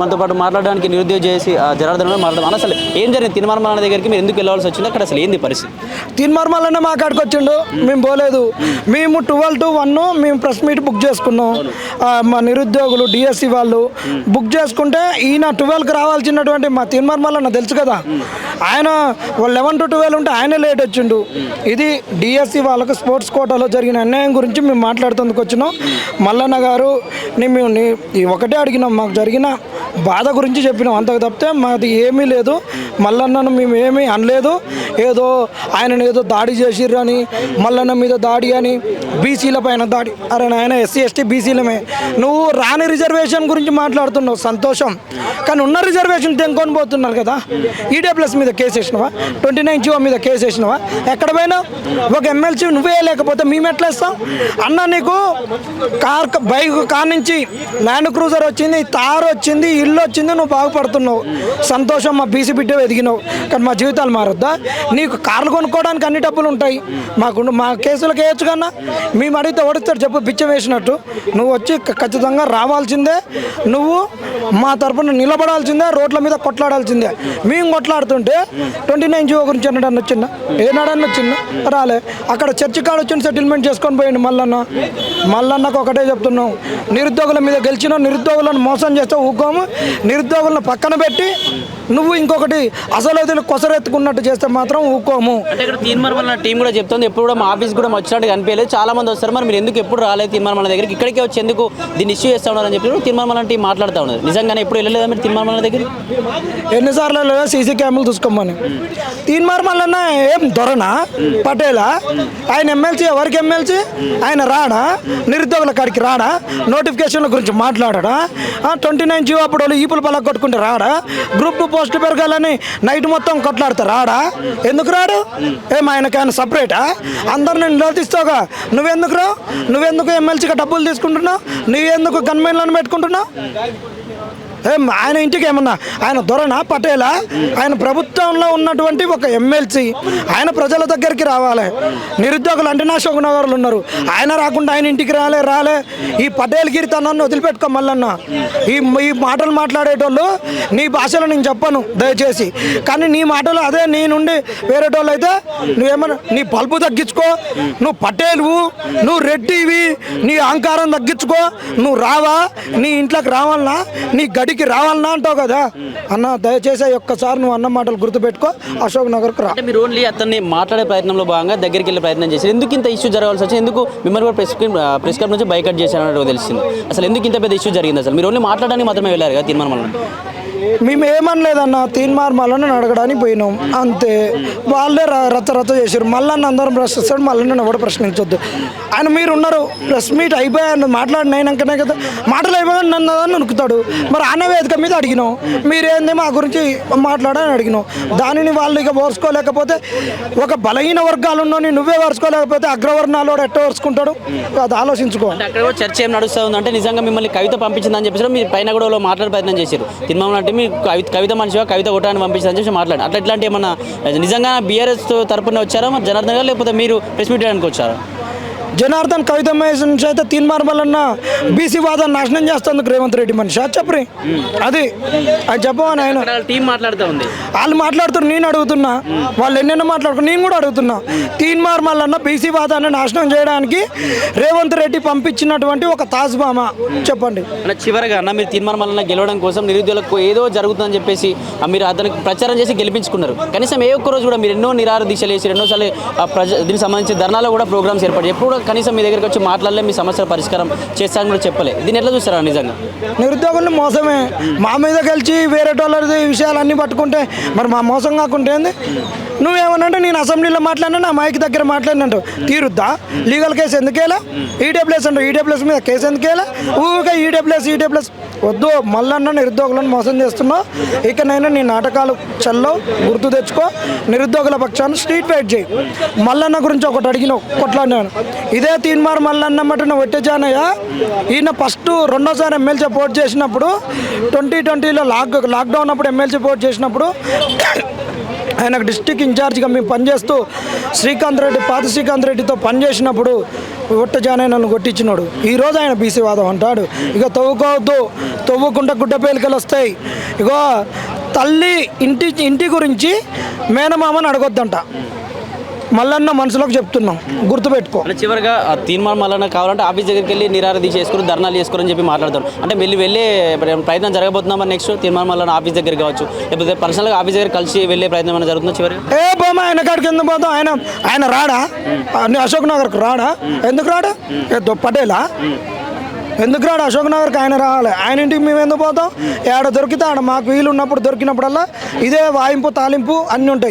మనతో పాటు మాట్లాడడానికి నిరుద్యోగ చేసి జనార్దన్ మాట్లాడదాం. అసలు ఏం జరిగింది తిరుమల దగ్గరికి మీరు ఎందుకు వెళ్ళాల్సి వచ్చింది? అక్కడ అసలు ఏంది పరిస్థితి? తిరుమల మా కాడికి వచ్చిండు, మేము పోలేదు. మేము 12 to 1 మేము ప్రెస్ మీట్ బుక్ చేసుకున్నాం. మా నిరుద్యోగులు డిఎస్సి వాళ్ళు బుక్ చేసుకుంటే ఈయన 12కి రావాల్సినటువంటి మా తిరుమల తెలుసు కదా, ఆయన 11 to 12 ఉంటే ఆయన లేట్ వచ్చిండు. ఇది డిఎస్సి వాళ్ళకు స్పోర్ట్స్ కోటాలో జరిగిన అన్యాయం గురించి మేము మాట్లాడుతుందుకు వచ్చినాం. మల్లన్న గారు మేము ఒకటే అడిగినాం, మాకు జరిగిన బాధ గురించి చెప్పినాం, అంతకు తప్పితే మాది ఏమీ లేదు. మల్లన్నను మేము ఏమీ అనలేదు. ఏదో ఆయనను ఏదో దాడి చేసిర్రు అని, మల్లన్న మీద దాడి అని, బీసీల పైన దాడి. అరే ఆయన ఎస్సీ ఎస్టీ బీసీలమే. నువ్వు రాని రిజర్వేషన్ గురించి మాట్లాడుతున్నావు, సంతోషం. కానీ ఉన్న రిజర్వేషన్ తెంకొని పోతున్నారు కదా. ఈడబ్ల్యూఎస్ మీద కేసు వేసినవా? 29 జీవో మీద కేసు వేసినవా? ఎక్కడ పోయినా ఒక ఎమ్మెల్సీ నువ్వే లేకపోతే మేము ఎట్లా ఇస్తాం అన్న? నీకు బైక్ కార్ నుంచి ల్యాండ్ క్రూజర్ వచ్చింది, తార్ వచ్చింది, ఇల్లు వచ్చింది, నువ్వు బాగుపడుతున్నావు, సంతోషం. మా బీసీ బిడ్డ ఎదిగినావు. కానీ మా జీవితాలు మారొద్దా? నీకు కార్లు కొనుక్కోవడానికి అన్ని డబ్బులు ఉంటాయి, మా కేసులకు వేయచ్చు కన్నా. మేము అడిగితే ఓడిస్తాడు చెప్పు, బిచ్చం వేసినట్టు. నువ్వు వచ్చి ఖచ్చితంగా రావాల్సిందే, నువ్వు మా తరపున నిలబడాల్సిందే, రోడ్ల మీద కొట్లాడాల్సిందే. మేము కొట్లాడుతుంటే 29 జీవో గురించి అన్నాడని వచ్చిందా? ఏనాడని వచ్చిందా? రాలే. అక్కడ చర్చి కాడ వచ్చి సెటిల్మెంట్ చేసుకొని పోయింది మల్లన్నకు ఒకటే చెప్తున్నాం, నిరుద్యోగుల మీద గెలిచిన నిరుద్యోగులను మోసం చేస్తే ఊకోము. నిరుద్యోగులను పక్కన పెట్టి నువ్వు ఇంకొకటి అసలు కొసరెత్తుకున్నట్టు చేస్తే మాత్రం ఊకోము. అంటే ఇక్కడ తీర్మానం టీం కూడా చెప్తుంది, ఎప్పుడు కూడా మా ఆఫీస్ కూడా వచ్చినట్టు కనిపించలేదు, చాలా మంది వస్తారు, మరి మీరు ఎందుకు ఎప్పుడు రాలేదు తీర్మానం దగ్గరికి, ఇక్కడికే వచ్చి ఎందుకు దీన్ని ఇష్యూ చేస్తూ ఉన్నారని చెప్పి తీర్మానం టీం మాట్లాడుతూ ఉన్నది. నిజంగానే ఎప్పుడు వెళ్ళలేదా మీరు తీర్మానం దగ్గర? ఎన్నిసార్లు వెళ్ళదా? సీసీ కెమెరాలు చూసుకోమని. తీర్మానం ఏం దొరనా పటేలా? ఆయన ఎమ్మెల్సీ, ఎవరికి ఎమ్మెల్సీ? ఆయన రాడా? నిరుద్యోగుల కాడికి రాడా? నోటిఫికేషన్ల గురించి మాట్లాడా? 29 జీవో అప్పుడు వాళ్ళు ఈపులు పలక కొట్టుకుంటే రాడా? గ్రూప్ 2 పోస్టులు పెరగాలని నైట్ మొత్తం కొట్లాడితే రాడా? ఎందుకు రాడు? ఆయనకైనా సపరేటా? అందరిని నిలదీస్తావుగా, నువ్వెందుకు రావు? నువ్వెందుకు ఎమ్మెల్సీగా డబ్బులు తీసుకుంటున్నావు? నువ్వెందుకు గన్మెన్లను పెట్టుకుంటున్నావు? ఆయన ఇంటికి ఏమన్నా ఆయన దొరనా పటేలా? ఆయన ప్రభుత్వంలో ఉన్నటువంటి ఒక ఎమ్మెల్సీ, ఆయన ప్రజల దగ్గరికి రావాలి. నిరుద్యోగులు అంటే అశోక్ నగర్లు ఉన్నారు, ఆయన రాకుండా ఆయన ఇంటికి రాలే. ఈ పటేల్ గిరితనాన్ని వదిలిపెట్టుకో మల్లన్న. ఈ మాటలు మాట్లాడేటోళ్ళు నీ భాషలో నేను చెప్పను దయచేసి, కానీ నీ మాటలు అదే నీ నుండి వేరేటోళ్ళు అయితే నువ్వేమన్నా నీ బల్బు తగ్గించుకో. నువ్వు పటేలువు, నువ్వు రెడ్డివి, నీ అహంకారం తగ్గించుకో. నువ్వు రావా? నీ ఇంట్లోకి రావాలన్నా, నీ గడికి రావాలన్నా అంటావు కదా అన్న. దయచేసి ఒక్కసారి నువ్వు అన్న మాటలు గుర్తుపెట్టుకో, అశోక్ నగర్కి రా. అంటే మీరు ఓన్లీ అతన్ని మాట్లాడే ప్రయత్నంలో భాగంగా దగ్గరికి వెళ్ళే ప్రయత్నం చేశారు. ఎందుకు ఇంత ఇష్యూ జరగాల్సి వచ్చింది? ఎందుకు మిమ్మల్ని కూడా ప్రెస్ క్లబ్ నుంచి బైకట్ చేశారన్నట్టు తెలిసింది. అసలు ఎందుకు ఇంత పెద్ద ఇష్యూ జరిగింది? అసలు మీరు ఓన్లీ మాట్లాడడానికి మాత్రమే వెళ్ళారు కదా తీర్మానం? మేము ఏమనలేదన్న, తీర్మార్మాలను అడగడానికి పోయినాం అంతే. వాళ్ళే రచ్చ చేశారు. మళ్ళీ అందరం ప్రశ్నిస్తాడు, మళ్ళీ నన్ను ఎవరు ప్రశ్నించొద్దు. ఆయన మీరు ఉన్నారు, ప్రెస్ మీట్ అయిపోయాను మాట్లాడినాకనే కదా, మాటలు అయిపోయాను నన్ను నరుకుతాడు. మరి అన్న వేదిక మీద అడిగినాం, మీరేంది మా గురించి మాట్లాడని అడిగినాం. దానిని వాళ్ళు ఇక ఓర్చుకోలేకపోతే, ఒక బలహీన వర్గాలు ఉన్నోని నువ్వే ఓర్చుకోలేకపోతే అగ్రవర్ణాలు ఎట్టో ఓర్చుకుంటాడు? అది ఆలోచించుకో. అక్కడ కూడా చర్చ ఏం నడుస్తూ ఉందంటే, నిజంగా మిమ్మల్ని కవిత పంపించిందని చెప్పేసి మీరు పైన కూడా మాట్లాడే ప్రయత్నం చేశారు. తీర్మానం అంటే మీ కవిత మనిషిగా కవిత కొట్టడానికి పంపించిందని చెప్పి మాట్లాడారు. అట్లా ఇట్లాంటి ఏమన్నా నిజంగా బీఆర్ఎస్ తరపున వచ్చారా మరి జనార్దన్ గారు, లేకపోతే మీరు ప్రెస్ మీట్ చేయడానికి వచ్చారా? జనార్దన్ కవిత నుంచి అయితే తీర్మార్మలన్న బీసీ వాదాన్ని నాశనం చేస్తుంది రేవంత్ రెడ్డి మనిషి. చెప్పరి అది చెప్పమని ఆయన టీం మాట్లాడుతూ ఉంది. వాళ్ళు మాట్లాడుతున్నారు, నేను అడుగుతున్నా. వాళ్ళు ఎన్నెన్నో మాట్లాడుకుని నేను కూడా అడుగుతున్నా. తీర్మార్మలన్న బీసీ వాదాన్ని నాశనం చేయడానికి రేవంత్ రెడ్డి పంపించినటువంటి ఒక తాజ్బామా చెప్పండి. చివరిగా అన్న, మీరు తీర్మార్మలన్న గెలవడం కోసం నిరుద్యోగులకు ఏదో జరుగుతుందని చెప్పేసి మీరు అతనికి ప్రచారం చేసి గెలిపించుకున్నారు. కనీసం ఏ ఒక్క రోజు కూడా మీరు ఎన్నో నిరాహార దీక్షలు చేసి ఎన్నోసార్లు దీనికి సంబంధించి ధర్నాలో కూడా ప్రోగ్రామ్స్ ఏర్పాటు ఎప్పుడు కనీసం మీ దగ్గరికి వచ్చి మాట్లాడలే, మీ సమస్యల పరిష్కారం చేస్తారని కూడా చెప్పలే. దీన్ని ఎట్లా చూస్తారా? నిజంగా నిరుద్యోగుల్ని మోసమే. మా మీద గెలిచి వేరే వాళ్ళది విషయాలన్నీ పట్టుకుంటే మరి మా మోసం కాకుంటే ఏంది? నువ్వేమనంటే నేను అసెంబ్లీలో మాట్లాడినా, నా మైక్ దగ్గర మాట్లాడినట్టు తీరుద్దా? లీగల్ కేసు ఎందుకేలా? ఈడబ్ల్యూఎస్ అంటే ఈడబ్ల్యూఎస్ మీద కేసు ఎందుకేలా? ఊరికే ఈడబ్ల్యూఎస్ వద్దు. మల్లన్న నిరుద్యోగులను మోసం చేస్తున్నావు. ఇకనైనా నీ నాటకాలు చల్లవు, గుర్తు తెచ్చుకో. నిరుద్యోగుల పక్షాన్ని స్ట్రీట్ ఫైట్ చేయి. మల్లన్న గురించి ఒకటి అడిగినావు, కొట్లాడినాను. ఇదే తీన్మార్ మల్లన్న మటున ఒట్టేజానయ్య. ఈయన ఫస్ట్ రెండోసారి ఎమ్మెల్సీ పోటీ చేసినప్పుడు 2020లో లాక్డౌన్ అప్పుడు ఎమ్మెల్సీ పోటీ చేసినప్పుడు ఆయనకు డిస్టిక్ ఇన్ఛార్జిగా మేము పనిచేస్తూ శ్రీకాంత్ రెడ్డి పాత శ్రీకాంత్ రెడ్డితో పనిచేసినప్పుడు ఒట్టజానే నన్ను కొట్టించినాడు. ఈరోజు ఆయన బీసీ వాదం అంటాడు. ఇక తవ్వుకోవద్దు, తవ్వుకుంటే గుడ్డ పేలికలు వస్తాయి. ఇగో తల్లి ఇంటి గురించి మేనమామని అడగొద్దంట. మల్లన్న మనసులోకి చెప్తున్నాం, గుర్తుపెట్టుకో. అంటే చివరిగా తీర్మానం మళ్ళీ కావాలంటే ఆఫీస్ దగ్గరికి వెళ్ళి నిరాహార దీక్ష చేసుకుని ధర్నాలు చేసుకోరని చెప్పి మాట్లాడతారు. అంటే వెళ్ళే ప్రయత్నం జరగబోతున్నామా నెక్స్ట్ తీర్మానం మళ్ళీ ఆఫీస్ దగ్గర కావచ్చు, లేకపోతే పర్సనల్గా ఆఫీస్ దగ్గర కలిసి వెళ్ళే ప్రయత్నం ఏమైనా జరుగుతుందో చివరిగా? పోమా ఆయన కాడికి ఎందుకు పోతాం? ఆయన రాడా? అశోక్ నగర్కి రాడా? ఎందుకు రాడా? పటేలా ఎందుకు రాడు? అశోక్ నగర్కి ఆయన రావాలి. ఆయన ఇంటికి మేము ఎందుకు పోతాం? ఏడ దొరికితే ఆడ మాకు వీలు ఉన్నప్పుడు దొరికినప్పుడల్లా ఇదే వాయింపు తాలింపు అన్నీ ఉంటాయి.